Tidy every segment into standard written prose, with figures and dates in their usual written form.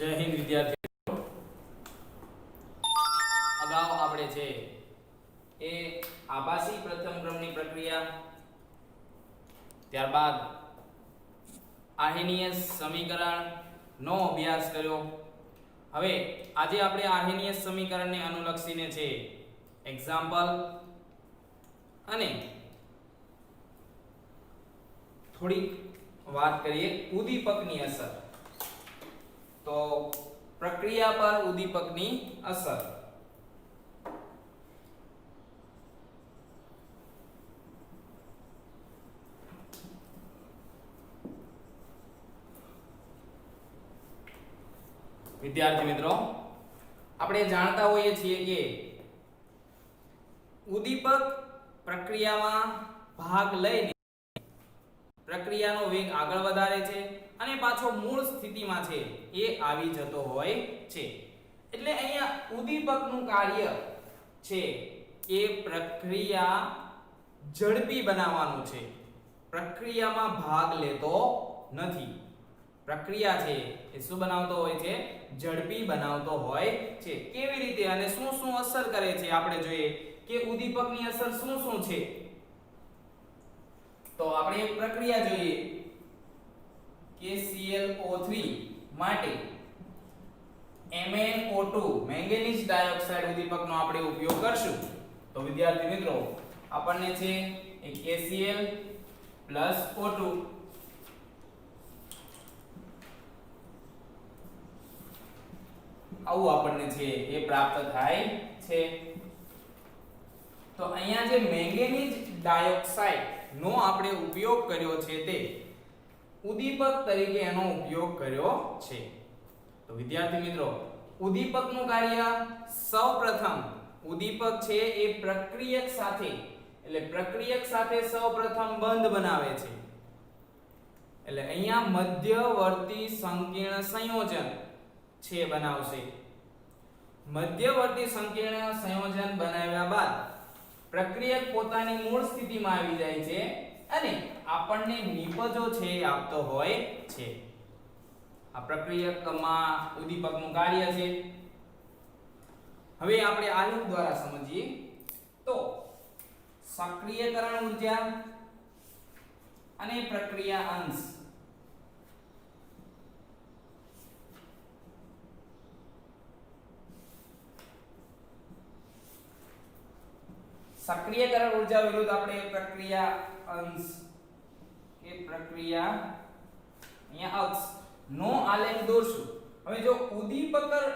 જય હિન્દ વિદ્યાર્થી અગાઉ આપણે છે એ આભાસી પ્રથમ ક્રમની પ્રક્રિયા, ત્યારબાદ આર્હેનિયસ સમીકરણ નો અભ્યાસ કર્યો. હવે આજે આપણે આર્હેનિયસ સમીકરણને અનુલક્ષીને છે એક્ઝામ્પલ અને થોડી વાત કરીએ ઉદ્દીપકની અસર. તો પ્રક્રિયા પર ઉદ્દીપકની અસર. વિદ્યાર્થી મિત્રો, આપણે જાણતા હોઈએ છીએ કે ઉદ્દીપક પ્રક્રિયામાં ભાગ લઈને પ્રક્રિયાનો વેગ આગળ વધારે છે અને પાછો મૂળ સ્થિતિમાં છે એ આવી જતો હોય છે. એટલે અહીંયા ઉદ્દીપકનું કાર્ય છે એ પ્રક્રિયા ઝડપી બનાવવાનું છે, પ્રક્રિયામાં ભાગ લેતો નથી. પ્રક્રિયા છે એ શું બનાવતો હોય છે? ઝડપી બનાવતો હોય છે. કેવી રીતે અને શું શું અસર કરે છે આપણે જોઈએ કે ઉદ્દીપકની અસર શું શું છે. તો આપણે એક પ્રક્રિયા જોઈએ કે ClO3 માટે MnO2 મેંગેનીઝ ડાયોક્સાઇડ ઉદ્દીપકનો આપણે ઉપયોગ કરશું. તો વિદ્યાર્થી મિત્રો, આપણને છે એક KCl + O2 આવું આપણને છે એ પ્રાપ્ત થાય છે. તો અહીંયા જે મેંગેનીઝ ડાયોક્સાઇડ નો આપણે ઉપયોગ કર્યો છે તે ઉદ્દીપક તરીકે એનો ઉપયોગ કર્યો છે. તો વિદ્યાર્થી મિત્રો, ઉદ્દીપકનું કાર્ય સૌપ્રથમ ઉદ્દીપક છે એ પ્રક્રિયક સાથે સૌપ્રથમ બંધ બનાવે છે. એટલે અહીંયા મધ્યવર્તી સંકીર્ણ સંયોજન છે બનાવશે. મધ્યવર્તી સંકીર્ણ સંયોજન બનાવ્યા બાદ પ્રક્રિયક પોતાની મૂળ સ્થિતિમાં આવી જાય છે અને આપણને નિપજો છે આપતો હોય છે. આ પ્રક્રિયકમાં ઉદ્દીપકનું કાર્ય છે. હવે આપણે આલેખ દ્વારા સમજીએ તો સક્રિયકરણ ઊર્જા અને પ્રક્રિયા અંશ. સક્રિયકરણ ઊર્જા વિરુદ્ધ આપણે પ્રક્રિયા અંશ કે પ્રક્રિયા અહીંયા અક્ષ નો આલેખ દોરશું. હવે જો ઉદ્દીપક વગર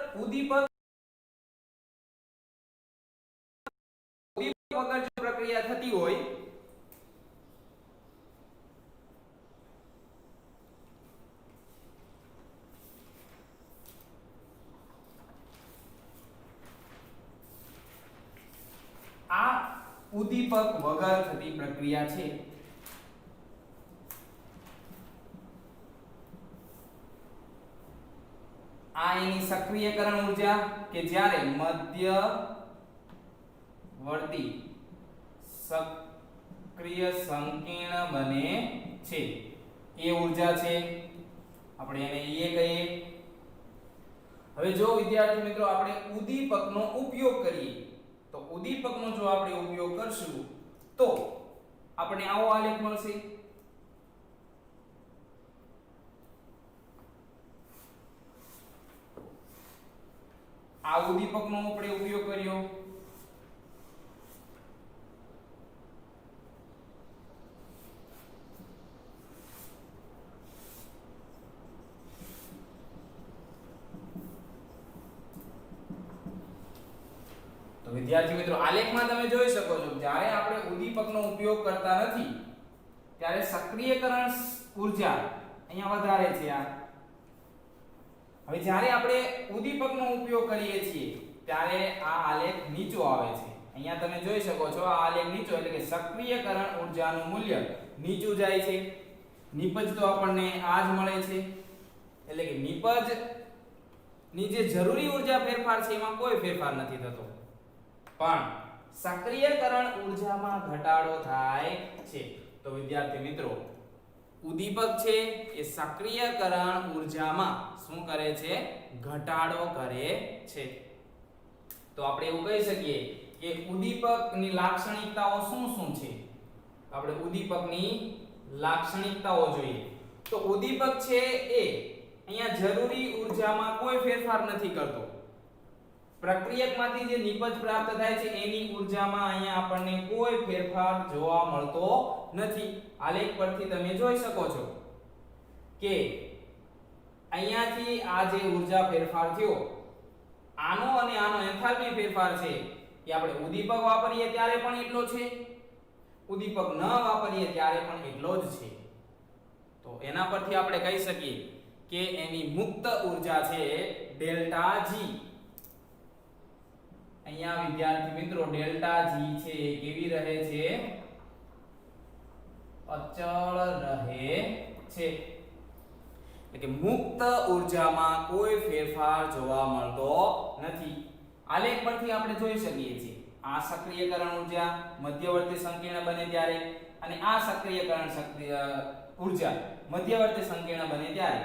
જો પ્રક્રિયા થતી હોય આ ઉદ્દીપક વગર થતી પ્રક્રિયા છે. આ એની સક્રિયકરણ ઊર્જા કે જ્યારે મધ્યવર્તી સક્રિય સંકીર્ણ બને છે એ ઊર્જા છે, આપણે એને એ કહીએ. હવે જો વિદ્યાર્થી મિત્રો આપણે ઉદ્દીપકનો ઉપયોગ કરીએ તો ઉદ્દીપકનો જો આપણે ઉપયોગ કરશું તો આપણે આવો આલેખ મળશે. આ ઉદ્દીપકનો આપણે ઉપયોગ કર્યો. તો વિદ્યાર્થી મિત્રો, આલેખમાં તમે જોઈ શકો છો જ્યારે આપણે ઉદ્દીપકનો ઉપયોગ કરતા નથી ત્યારે સક્રિયકરણ ઊર્જા અહીંયા વધારે છે. હવે જ્યારે આપણે ઉદ્દીપકનો ઉપયોગ કરીએ છીએ ત્યારે આ આલેખ નીચો આવે છે. અહીંયા તમે જોઈ શકો છો આ આલેખ નીચો એટલે કે સક્રિયકરણ ઊર્જાનું મૂલ્ય નીચું જાય છે. નિપજ તો આપણને આ જ મળે છે. એટલે કે નિપજ ની જે જરૂરી ઊર્જા ફેરફાર છે એમાં કોઈ ફેરફાર નથી થતો, પણ સક્રિયકરણ ઊર્જામાં ઘટાડો થાય છે. તો વિદ્યાર્થી મિત્રો, ઉદ્દીપક છે એ સક્રિયકરણ ઊર્જામાં શું કરે છે? ઘટાડો કરે છે. તો આપણે એવું કહી શકીએ કે ઉદ્દીપકની લાક્ષણિકતાઓ શું શું છે? આપણે ઉદ્દીપકની લાક્ષણિકતાઓ જોઈએ. તો ઉદ્દીપક છે એ અહીંયા જરૂરી ઊર્જામાં કોઈ ફેરફાર નથી કરતો. પ્રક્રિયકમાંથી જે નિપજ પ્રાપ્ત થાય છે એની ઊર્જામાં અહીંયા આપણને કોઈ ફેરફાર જોવા મળતો નથી. આલેખ પરથી તમે જોઈ શકો છો કે અહીંયાથી આ જે ઊર્જા ફેરફાર થયો, આનો અને આનો એન્થાલ્પી ફેરફાર છે એ આપણે ઉદ્દીપક વાપરીએ ત્યારે પણ એટલો છે, ઉદ્દીપક ન વાપરીએ ત્યારે પણ એટલો જ છે. તો એના પરથી આપણે કહી શકીએ કે એની મુક્ત ઊર્જા છે ડેલ્ટા જી. અહીંયા વિદ્યાર્થી મિત્રો ડેલ્ટા જી છે કેવી રહે છે? અચળ રહે છે. એટલે કે મુક્ત ઊર્જામાં કોઈ ફેરફાર જોવા મળતો નથી. આલેખ પરથી આપણે જોઈ શકીએ છીએ આ સક્રિયકરણ ઊર્જા મધ્યવર્તી સંકીર્ણ બને ત્યારે અને આ સક્રિયકરણ ઊર્જા મધ્યવર્તી સંકીર્ણ બને ત્યારે.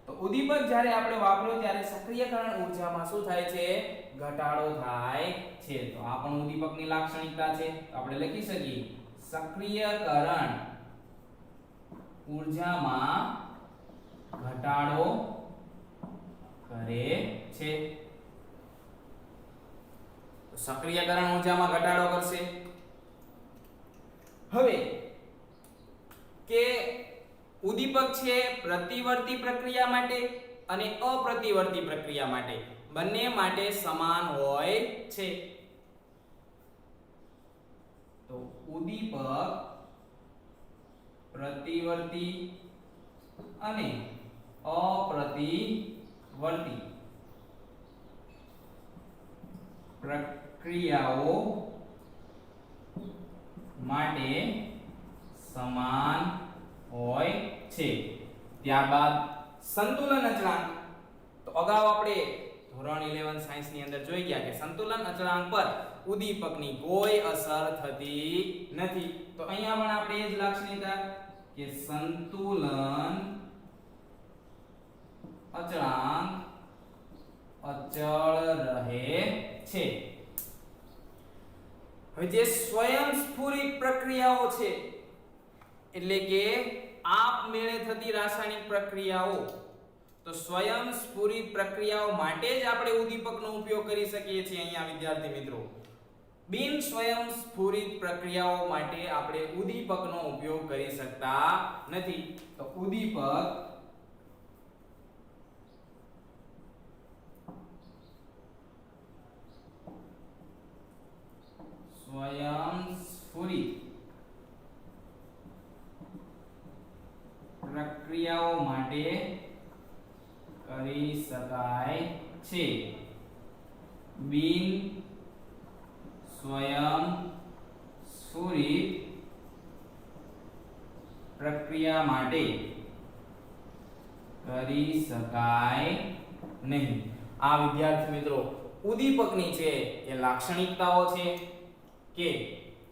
તો ઉદ્દીપક જ્યારે આપણે વાપર્યો ત્યારે સક્રિયકરણ ઊર્જામાં શું થાય છે? ઘટાડો થાય છે. તો આ પણ ઉદ્દીપકની લાક્ષણિકતા છે. તો આપણે લખી શકીએ સક્રિયકરણ ઊર્જામાં ઘટાડો કરે છે. સક્રિયકરણ ઊર્જામાં ઘટાડો કરશે. હવે કે ઉદ્દીપક છે પ્રતિવર્તી પ્રક્રિયા માટે અને અપ્રતિવર્તી પ્રક્રિયા માટે બંને માટે સમાન હોય છે. તો ઉદ્દીપક પ્રતિવર્તી અને અપ્રતિવર્તી પ્રક્રિયાઓ માટે સમાન હોય છે. ત્યારબાદ સંતુલન અચળાંક. તો અગાઉ આપણે ધોરણ 11 સાયન્સ ની અંદર જોઈ ગયા કે સંતુલન અચળાંક પર ઉદ્દીપકની કોઈ અસર થતી નથી. તો અહીંયા પણ આપણે એ જ લાક્ષણિકતા કે સંતુલન અચળાંક અચળ રહે છે. હવે જે સ્વયંસ્ફુરિત પ્રક્રિયાઓ છે એટલે કે આપમેળે થતી રાસાયણિક પ્રક્રિયાઓ, તો સ્વયંસ્ફુરિત પ્રક્રિયાઓ માટે જ આપણે ઉદ્દીપકનો ઉપયોગ કરી શકીએ છીએ. અહીંયા વિદ્યાર્થી મિત્રો બિન સ્વયંસ્ફુરિત પ્રક્રિયાઓ માટે આપણે ઉદ્દીપકનો ઉપયોગ કરી શકતા નથી. તો ઉદ્દીપક સ્વયંસ્ફુરિત પ્રક્રિયાઓ માટે કરી શકાય છે. બિન સ્વયંસ્ફુરિત પ્રક્રિયા માટે કરી શકાય નહીં. આ વિદ્યાર્થી મિત્રો ઉદ્દીપકની છે એ લાક્ષણિકતાઓ છે કે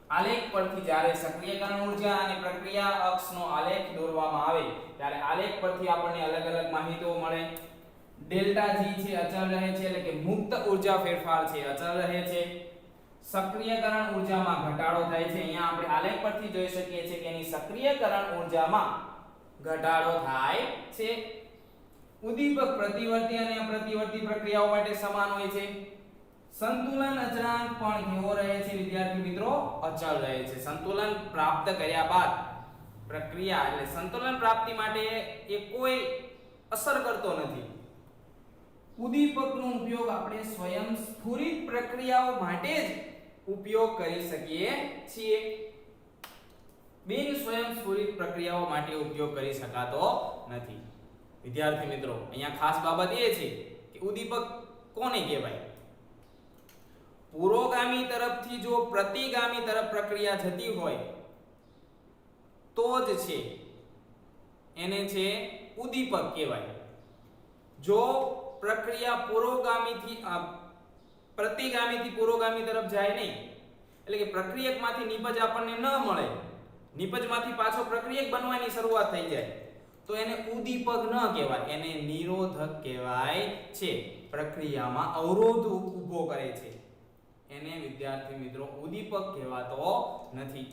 આલેખ પરથી જ્યારે સક્રિયકરણ ઊર્જા અને પ્રક્રિયા અક્ષનો આલેખ દોરવામાં આવે ત્યારે આલેખ પરથી આપણને અલગ અલગ માહિતીઓ મળે. ડેલ્ટા જી છે અચળ રહે છે એટલે કે મુક્ત ઊર્જા ફેરફાર છે અચળ રહે છે. સક્રિયકરણ ઊર્જામાં ઘટાડો થાય છે. અહીંયા આપણે આલેખ પરથી જોઈ શકીએ છીએ કે એની સક્રિયકરણ ઊર્જામાં ઘટાડો થાય છે. ઉદ્દીપક પ્રતિવર્તી અને અપ્રતિવર્તી પ્રક્રિયાઓ માટે સમાન હોય છે. સંતુલન અચળાંક પણ કેવો રહે છે વિદ્યાર્થી મિત્રો? અચળ રહે છે. સંતુલન પ્રાપ્ત કર્યા બાદ પ્રક્રિયા એટલે સંતુલન પ્રાપ્તિ માટે એ કોઈ અસર કરતો નથી. ઉદ્દીપકનો ઉપયોગ આપણે સ્વયંસ્ફુરિત પ્રક્રિયાઓ માટે જ ઉપયોગ કરી શકીએ છીએ. બિન સ્વયંસ્ફુરિત પ્રક્રિયાઓ માટે ઉપયોગ કરી શકાતો નથી. વિદ્યાર્થી મિત્રો અહીંયા ખાસ બાબત એ છે કે ઉદ્દીપક કોને કહેવાય? પુરોગામી તરફથી જો પ્રતિગામી તરફ પ્રક્રિયા જતી હોય તો જ છે એને છે ઉદ્દીપક કહેવાય. જો પ્રક્રિયા પુરોગામીથી પ્રતિગામીથી પુરોગામી તરફ જાય નહીં એટલે કે પ્રક્રિયકમાંથી નિપજ આપણને ન મળે, નિપજમાંથી પાછો પ્રક્રિયક બનવાની શરૂઆત થઈ જાય તો એને ઉદીપક ન કહેવાય, એને નિરોધક કહેવાય છે. પ્રક્રિયામાં અવરોધ ઊભો કરે છે એને વિદ્યાર્થી મિત્રો ઉદીપક કહેવાતો નથી.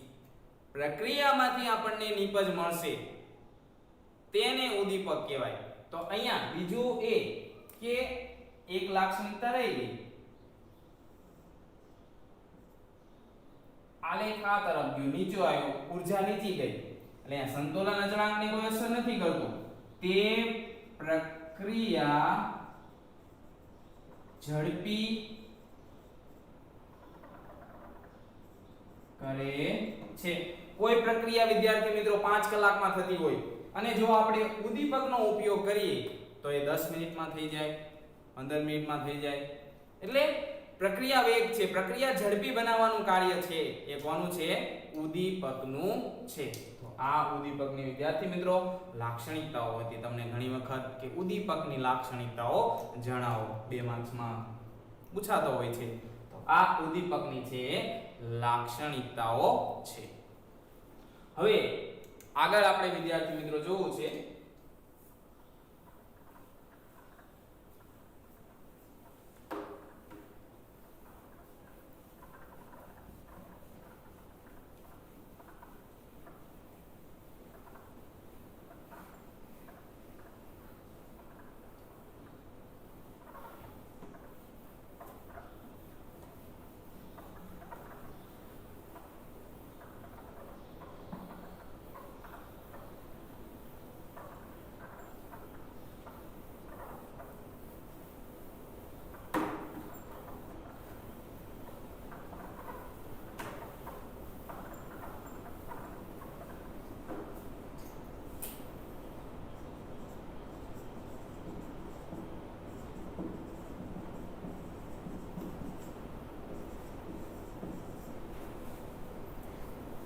પ્રક્રિયામાંથી આપણને નિપજ મળશે તેને ઉદીપક કહેવાય. તો અહીંયા બીજું એ કે એક લાક્ષણિકતા રહી ગઈ, આલેખ આ તરફ ગયો, નીચે આવ્યો, ઊર્જા નીચી ગઈ એટલે અહીંયા સંતુલન અચળાંકને કોઈ અસર નથી કરતું. તે પ્રક્રિયા ઝડપી કરે છે. કોઈ પ્રક્રિયા વિદ્યાર્થી મિત્રો 5 કલાકમાં થતી હોય અને જો આપણે ઉદીપકનો ઉપયોગ કરીએ તો એ 10 મિનિટમાં થઈ જાય, 15 મિનિટમાં થઈ જાય. એટલે પ્રક્રિયા વેગ છે, પ્રક્રિયા ઝડપી બનાવવાનું કાર્ય છે એ કોનું છે? ઉદીપકનું છે. તો આ ઉદીપકની વિદ્યાર્થી મિત્રો લાક્ષણિકતાઓ હતી. તમને ઘણી વખત કે ઉદીપકની લાક્ષણિકતાઓ જણાવો 2 માર્ક્સમાં પૂછાતો હોય છે. તો આ ઉદીપકની છે લાક્ષણિકતાઓ છે. હવે આગળ આપણે વિદ્યાર્થી મિત્રો જોવું છે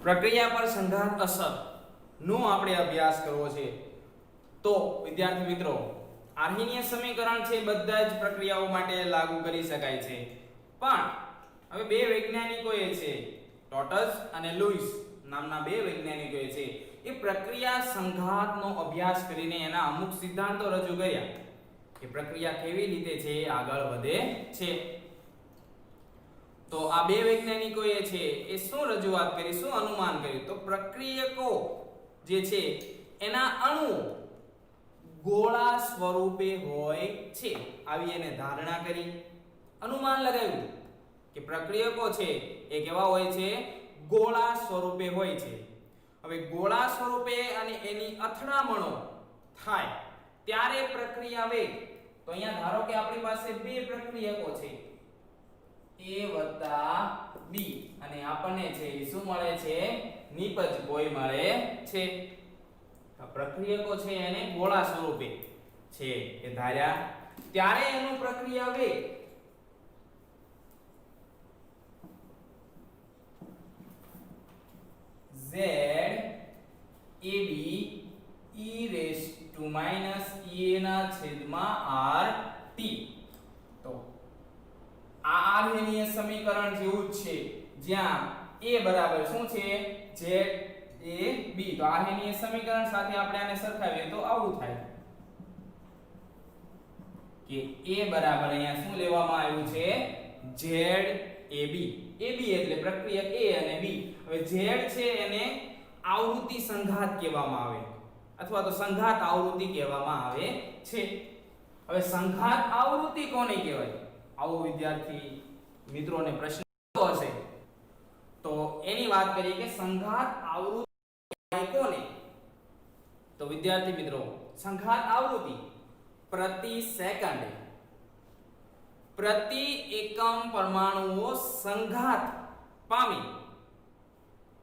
પ્રક્રિયા પર સંઘાત અસર નો આપણે અભ્યાસ કરવો છે. તો વિદ્યાર્થી મિત્રો આર્હીનીય સમીકરણ છે બધા જ પ્રક્રિયાઓ માટે લાગુ કરી શકાય છે, પણ હવે બે વૈજ્ઞાનિકોએ છે ટોટસ અને લુઈસ નામના બે વૈજ્ઞાનિકોએ છે એ પ્રક્રિયા સંઘાતનો અભ્યાસ કરીને એના અમુક સિદ્ધાંતો રજૂ કર્યા કે પ્રક્રિયા કેવી રીતે છે આગળ વધે છે. તો આ બે વૈજ્ઞાનિકોએ છે એ શું રજૂઆત કરી, શું અનુમાન કર્યું? તો પ્રક્રિયકો જે છે એના અણુ ગોળા સ્વરૂપે હોય છે આવી એને ધારણા કરી, અનુમાન લગાવ્યું કે પ્રક્રિયકો છે એ કેવા હોય છે? ગોળા સ્વરૂપે હોય છે. હવે ગોળા સ્વરૂપે અને એની અથડામણો થાય ત્યારે પ્રક્રિયા વેગ, તો અહીંયા ધારો કે આપણી પાસે બે પ્રક્રિયકો છે A + B અને આપણને છે શું મળે છે? નિપજ કોઈ મળે છે. પ્રક્રિયકો છે એને ગોળા સ્વરૂપે છે એ ધાર્યા ત્યારે એનું પ્રક્રિયા વેગ Z AB e−EA/RT. તો આ આર્હીનીય સમીકરણ જેવું જ છે જ્યાં A બરાબર શું છે? ZAB. તો આર્હીનીય સમીકરણ સાથે આપણે આને સરખાવીએ તો આવું થાય કે A બરાબર અહીંયા શું લેવામાં આવ્યું છે? ZAB. AB એટલે પ્રક્રિયક A અને B. હવે Z છે એને આવૃત્તિ સંઘાત કહેવામાં આવે અથવા તો સંઘાત આવૃત્તિ કહેવામાં આવે છે. હવે સંઘાત આવૃત્તિ કોને કહેવાય? આવો વિદ્યાર્થી મિત્રોને પ્રશ્ન હશે તો એની વાત કરીએ કે સંઘાત આવૃત્તિ કોને? તો વિદ્યાર્થી મિત્રો સંઘાત આવૃત્તિ પ્રતિ સેકન્ડ પ્રતિ એકમ પરમાણુઓ સંઘાત પામી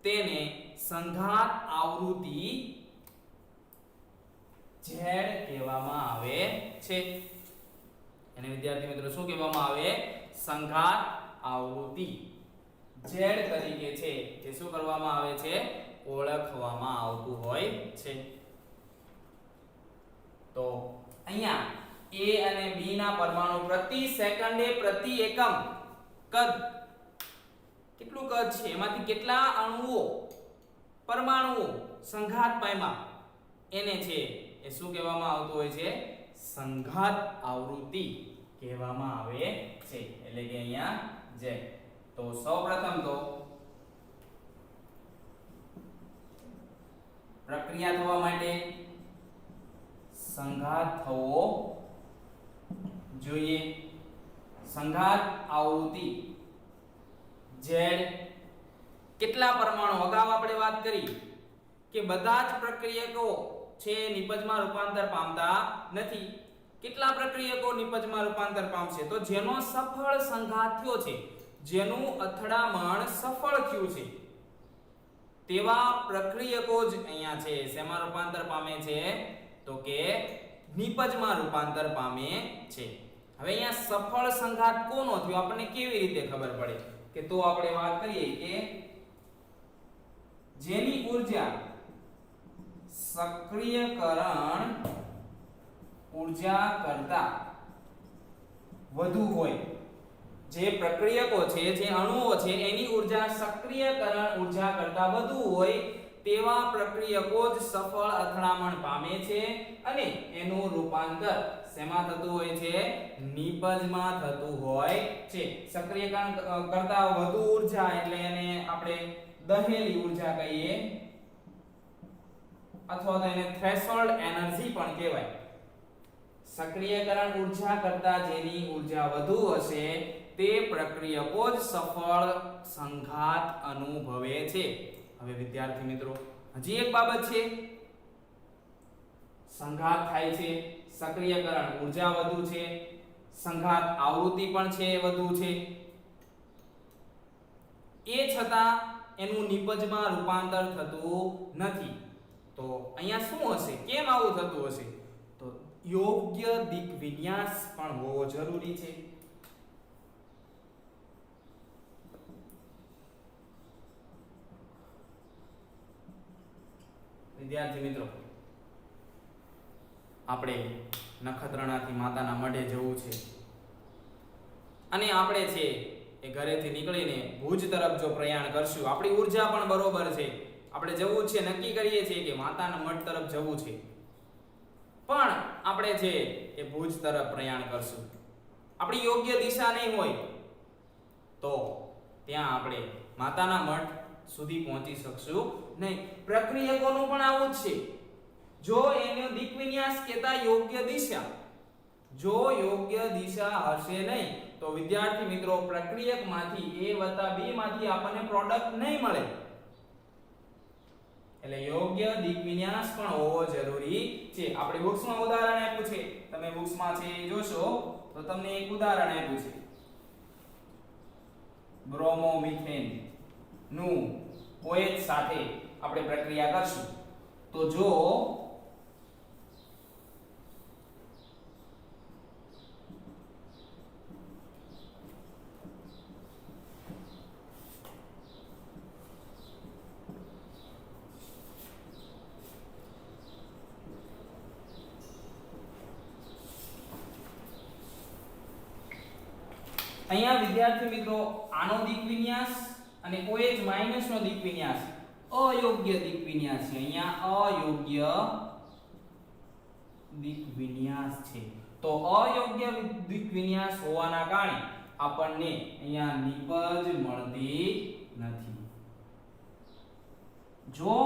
તેને સંઘાત આવૃત્તિ Z કહેવામાં આવે છે. એને વિદ્યાર્થી મિત્રો શું કહેવામાં આવે? સંઘાત આવૃત્તિ Z તરીકે છે એ શું કરવામાં આવે છે? ઓળખવામાં આવતું હોય છે. તો અહીંયા A અને B ના પરમાણુ પ્રતિ સેકન્ડે પ્રતિ એકમ કદ કેટલું કદ છે એમાંથી કેટલા અણુઓ પરમાણુઓ સંઘાત પામ્યા એને છે એ શું કહેવામાં આવતું હોય છે? સંઘાત આવૃત્તિ કહેવામાં આવે છે. એટલે કે અહીંયા જે તો સૌપ્રથમ તો પ્રક્રિયા થવા માટે સંઘાત થવો જોઈએ. સંઘાત આવૃત્તિ Z કેટલા પરમાણુ? અગાઉ આપણે વાત કરી કે બધા જ પ્રક્રિયકો છે નિપજમાં રૂપાંતર પામતા નથી. કેટલા પ્રક્રિયકો નિપજમાં રૂપાંતર પામશે? તો જેનો સફળ સંઘાત થયો છે, જેનું અથડામણ સફળ થયું છે, તેવા પ્રક્રિયકો જ અહીંયા છે શેમાં રૂપાંતર પામે છે? તો કે નિપજમાં રૂપાંતર પામે છે. હવે અહીંયા સફળ સંઘાત કોનો થયો આપણને કેવી રીતે ખબર પડે? કે તો આપણે વાત કરીએ કે જેની ઊર્જા સક્રિયકરણ ઊર્જા કરતા વધુ હોય, જે પ્રક્રિયકો છે, જે અણુઓ છે એની ઊર્જા સક્રિયકરણ ઊર્જા કરતા વધુ હોય તેવા પ્રક્રિયકો જ સફળ અથડામણ પામે છે અને એનું રૂપાંતર શેમાં થતું હોય છે? નિપજમાં થતું હોય છે. સક્રિયકરણ કરતા વધુ ઊર્જા એટલે એને આપણે દહેલી ઊર્જા કહીએ અથવા તો એને થ્રેશોલ્ડ એનર્જી પણ કહેવાય. સક્રિયકરણ ઊર્જા કરતા જેની ઊર્જા વધુ હશે તે પ્રક્રિયકો જ સફળ સંઘાત અનુભવે છે. હવે વિદ્યાર્થી મિત્રો હજી એક બાબત છે, સંઘાત થાય છે, સક્રિયકરણ ઊર્જા વધુ છે, સંઘાત આવૃત્તિ પણ છે વધુ છે, એ છતાં એનું નિપજમાં રૂપાંતર થતું નથી. તો અહીંયા શું હશે? કેમ આવું થતું હશે? તો યોગ્ય દિક વિન્યાસ પણ હોવો જરૂરી છે. વિદ્યાર્થી મિત્રો આપણે નખત્રાણાથી માતાના મઢે જવું છે અને આપણે છે એ ઘરેથી નીકળીને ભુજ તરફ જો પ્રયાણ કરશું, આપણી ઊર્જા પણ બરોબર છે, આપણે જવું છે, નક્કી કરીએ છીએ કે માતાના મઢ તરફ જવું છે, પણ આપણે છે એ ભુજ તરફ પ્રયાણ કરશું, આપણી યોગ્ય દિશા નહીં હોય તો ત્યાં આપણે માતાના મઢ સુધી પહોંચી શકશું નહીં. પ્રક્રિયકોનું પણ આવું જ છે. જો એનો દિક વિન્યાસ કેતા યોગ્ય દિશા, જો યોગ્ય દિશા હશે નહીં તો વિદ્યાર્થી મિત્રો પ્રક્રિયકમાંથી A + B માંથી આપણને પ્રોડક્ટ નહીં મળે. એટલે યોગ્ય દિક વિન્યાસ પણ હોવો જરૂરી છે. આપણે બુક્સમાં ઉદાહરણ આપ્યું છે, તમે બુક્સમાં છે જોશો તો તમને એક ઉદાહરણ આપ્યું છે, બ્રોમોમિથેન નું OH સાથે આપણે પ્રક્રિયા કરશું તો જો અહીંયા વિદ્યાર્થી મિત્રો આનો દિક વિન્યાસ અને OH માઈનસ નો દિક વિન્યાસ અયોગ્ય દિક વિન્યાસ છે. અહીંયા અયોગ્ય દિક વિન્યાસ છે. તો અયોગ્ય દિક વિન્યાસ હોવાના કારણે આપણને અહીંયા નિપજ મળતી નથી. જો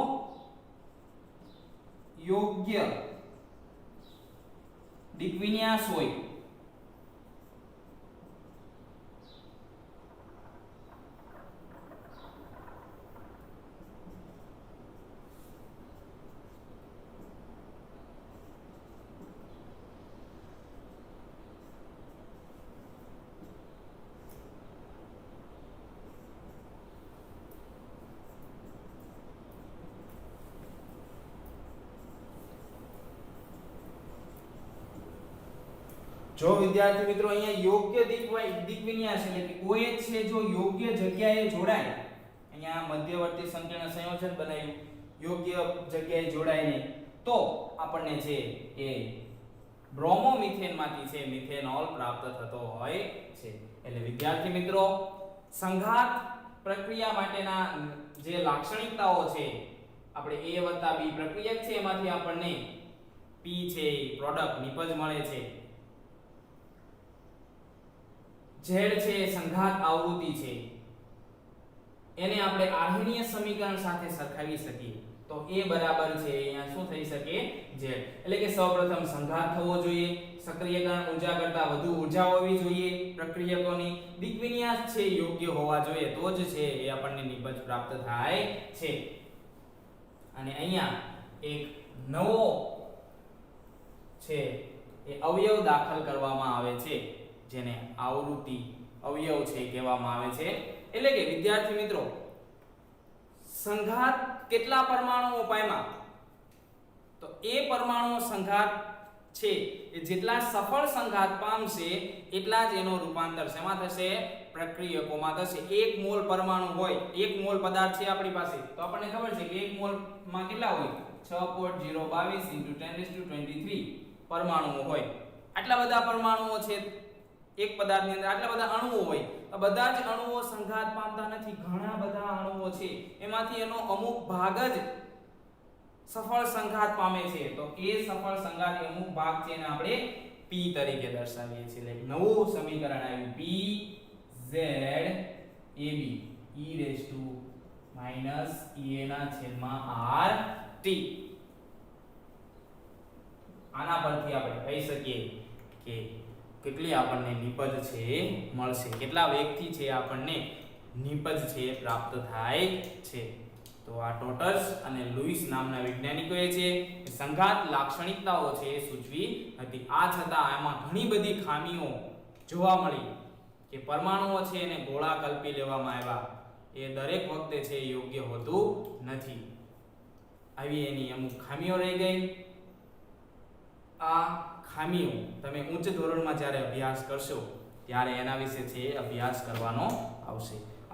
યોગ્ય દિક વિન્યાસ હોય જો વિદ્યાર્થી મિત્રો અહીંયા યોગ્ય દિક વિન્યાસ એટલે કે OH છે જો યોગ્ય જગ્યાએ જોડાય, અહીંયા મધ્યવર્તી સંકીર્ણ સંયોજન બનાવ્યું, યોગ્ય જગ્યાએ જોડાયને તો આપણને છે એ બ્રોમોમિથેન માંથી છે મિથેનોલ પ્રાપ્ત થતો હોય છે. એટલે વિદ્યાર્થી મિત્રો સંઘાત પ્રક્રિયા માટેના જે લાક્ષણિકતાઓ છે આપણે A વત્તા B પ્રક્રિયક છે એમાંથી આપણને P છે પ્રોડક્ટ નિપજ મળે છે. Z છે સંઘાત આવૃત્તિ છે, એને આપણે આર્હેનીય સમીકરણ સાથે સરખાવી શકીએ તો A બરાબર છે અહીંયા શું થઈ શકે Z. એટલે કે સૌપ્રથમ સંઘાત થવો જોઈએ, સક્રિયકરણ ઊર્જા કરતાં વધુ ઊર્જા હોવી જોઈએ, પ્રક્રિયકોની દિક્વિન્યાસ છે યોગ્ય હોવા જોઈએ, તો જ છે એ આપણને નિપજ પ્રાપ્ત થાય છે. અને અહીંયા એક નવો છે એ અવયવ દાખલ કરવામાં આવે છે જેને આવૃત્તિ અવયવ છે કહેવામાં આવે છે. એટલે કે વિદ્યાર્થી મિત્રો સંઘાત કેટલા પરમાણુઓ પામ્યા તો એ પરમાણુઓ સંઘાત છે એ જેટલા સફળ સંઘાત પામશે એટલા જ એનો રૂપાંતર શેમાં થશે પ્રક્રિયકોમાં થશે. 1 મોલ પરમાણુ હોય, 1 મોલ પદાર્થ છે આપણી પાસે તો આપણને ખબર છે કે 1 મોલ માં કેટલા હોય 6.022 × 1023 પરમાણુઓ હોય. આટલા બધા પરમાણુઓ છે એક પદાર્થની અંદર, આટલા બધા અણુઓ હોય તો બધા જ અણુઓ સંઘાત પામતા નથી. ઘણા બધા અણુઓ છે એમાંથી એનો અમુક ભાગ જ સફળ સંઘાત પામે છે તો એ સફળ સંઘાતનો અમુક ભાગ છે એને આપણે P તરીકે દર્શાવીએ છીએ. એટલે નવું સમીકરણ આવ્યું P Z AB e−EA/RT. આના પરથી આપણે કહી શકીએ કે કેટલી આપણને નિપજ છે મળશે, કેટલા વેગથી છે આપણને નિપજ છે પ્રાપ્ત થાય છે. તો આ ટોટસ અને લુઈસ નામના વૈજ્ઞાનિકોએ છે સંઘાત લાક્ષણિકતાઓ છે એ સૂચવી હતી. આ છતાં આમાં ઘણી બધી ખામીઓ જોવા મળી કે પરમાણુઓ છે એને ગોળા કલ્પી લેવામાં આવ્યા, એ દરેક વખતે છે યોગ્ય હોતું નથી. આવી એની અમુક ખામીઓ રહી ગઈ. આ ખામીઓ તમે ઉચ્ચ ધોરણમાં જ્યારે અભ્યાસ કરશો ત્યારે એના વિશે છે અભ્યાસ કરવાનો આવશે.